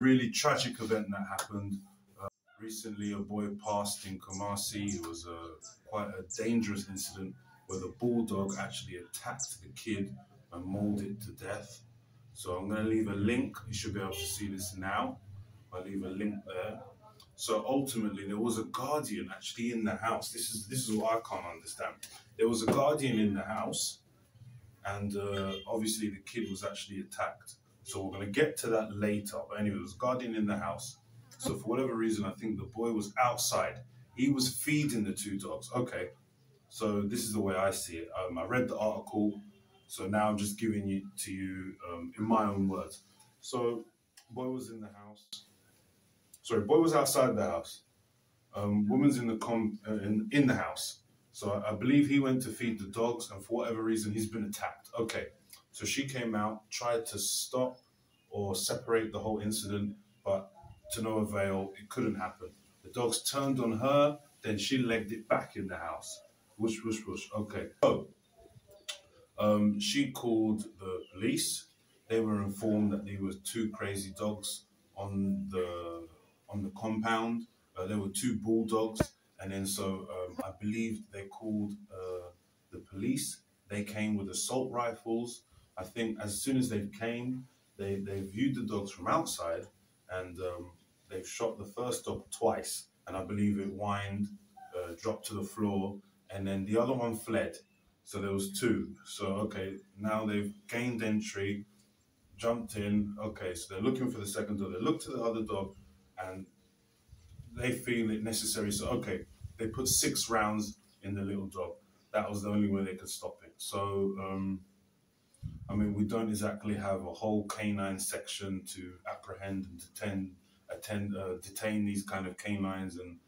Really tragic event that happened recently. A boy passed in Kumasi. It was quite a dangerous incident where the bulldog actually attacked the kid and mauled it to death. So I'm going to leave a link. You should be able to see this now. I'll leave a link there. So ultimately, there was a guardian actually in the house. This is what I can't understand. There was a guardian in the house, and obviously the kid was actually attacked. So we're going to get to that later. But anyway, there was a guardian in the house. So for whatever reason, I think the boy was outside. He was feeding the two dogs. Okay, so this is the way I see it. I read the article, so now I'm just giving it to you in my own words. So boy was in the house. Sorry, boy was outside the house. Woman's in the house. So I believe he went to feed the dogs, and for whatever reason, he's been attacked. Okay, so she came out, tried to stop or separate the whole incident, but to no avail. It couldn't happen. The dogs turned on her, then she legged it back in the house. Whoosh, whoosh, whoosh. Okay. So she called the police. They were informed that there were two crazy dogs on the compound. There were two bulldogs, and then so I believe they called the police. They came with assault rifles. I think as soon as they came, they viewed the dogs from outside, and they've shot the first dog twice, and I believe it whined, dropped to the floor, and then the other one fled. So there was two. So okay, now they've gained entry, jumped in. Okay, so they're looking for the second dog. They look to the other dog, and they feel it necessary. So okay, they put 6 rounds in the little dog. That was the only way they could stop it. So I mean, we don't exactly have a whole canine section to apprehend and detain these kind of canines and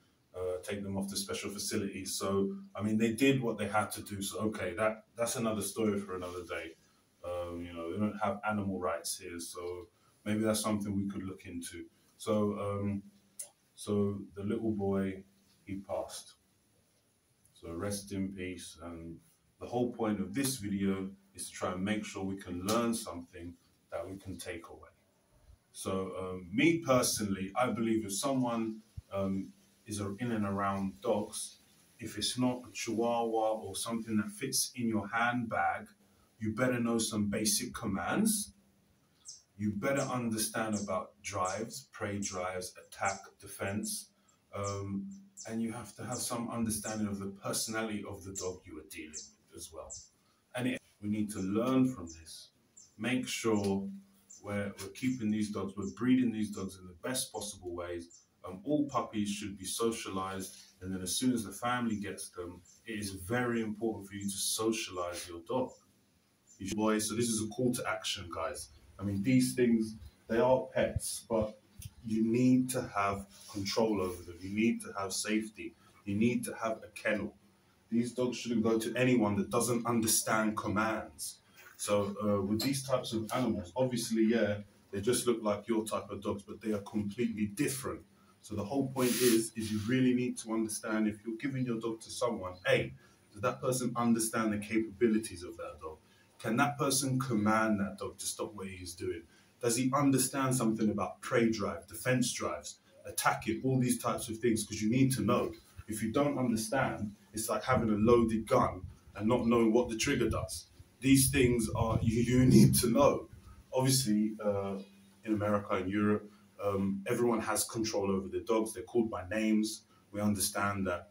take them off to special facilities. So I mean, they did what they had to do. So okay, that's another story for another day. You know, they don't have animal rights here, so maybe that's something we could look into. So so the little boy, he passed. So rest in peace. And the whole point of this video is to try and make sure we can learn something that we can take away. So me personally, I believe if someone is in and around dogs, if it's not a Chihuahua or something that fits in your handbag, you better know some basic commands. You better understand about drives, prey drives, attack, defense, and you have to have some understanding of the personality of the dog you are dealing with as well. And we need to learn from this. Make sure we're keeping these dogs, we're breeding these dogs in the best possible ways. All puppies should be socialized, and then as soon as the family gets them, it is very important for you to socialize your dog. So this is a call to action, guys. I mean, these things, they are pets, but you need to have control over them. You need to have safety. You need to have a kennel. These dogs shouldn't go to anyone that doesn't understand commands. So with these types of animals, obviously, yeah, they just look like your type of dogs, but they are completely different. So the whole point is you really need to understand, if you're giving your dog to someone, A, does that person understand the capabilities of that dog? Can that person command that dog to stop what he's doing? Does he understand something about prey drive, defense drives, attacking, all these types of things? Because you need to know. If you don't understand, it's like having a loaded gun and not knowing what the trigger does. These things are, you need to know. Obviously, in America and Europe, everyone has control over their dogs. They're called by names. We understand that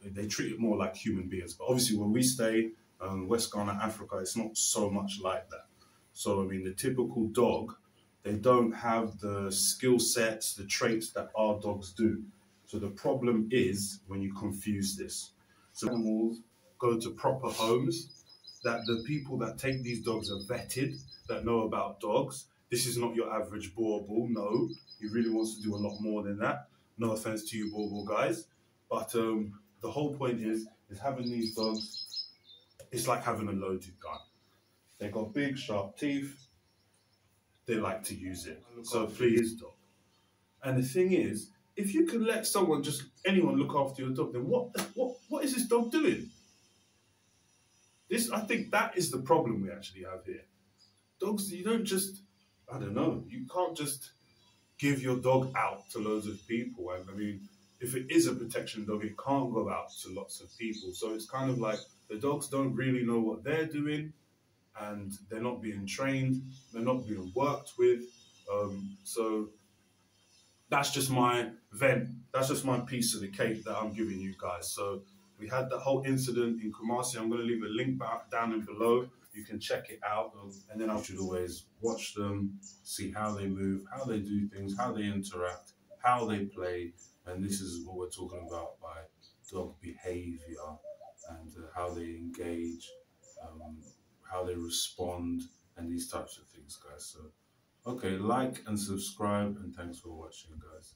they treat it more like human beings. But obviously, when we stay West Ghana, Africa, it's not so much like that. So, I mean, the typical dog, they don't have the skill sets, the traits that our dogs do. So the problem is when you confuse this. So animals go to proper homes, that the people that take these dogs are vetted, that know about dogs. This is not your average Boerboel, no. He really wants to do a lot more than that. No offense to you Boerboel guys. But the whole point is having these dogs, it's like having a loaded gun. They've got big, sharp teeth. They like to use it. So please, dog. And the thing is, if you can let someone, just anyone look after your dog, then what is this dog doing? I think that is the problem we actually have here. Dogs, you don't just, I don't know, you can't just give your dog out to loads of people. And I mean, if it is a protection dog, it can't go out to lots of people. So it's kind of like the dogs don't really know what they're doing, and they're not being trained, they're not being worked with. So that's just my vent. That's just my piece of the cake that I'm giving you guys. So we had the whole incident in Kumasi. I'm going to leave a link back down in below. You can check it out, and then I should always watch them, see how they move, how they do things, how they interact, how they play, and this is what we're talking about by dog behavior and how they engage, um, how they respond, and these types of things, guys. So okay, like and subscribe, and thanks for watching, guys.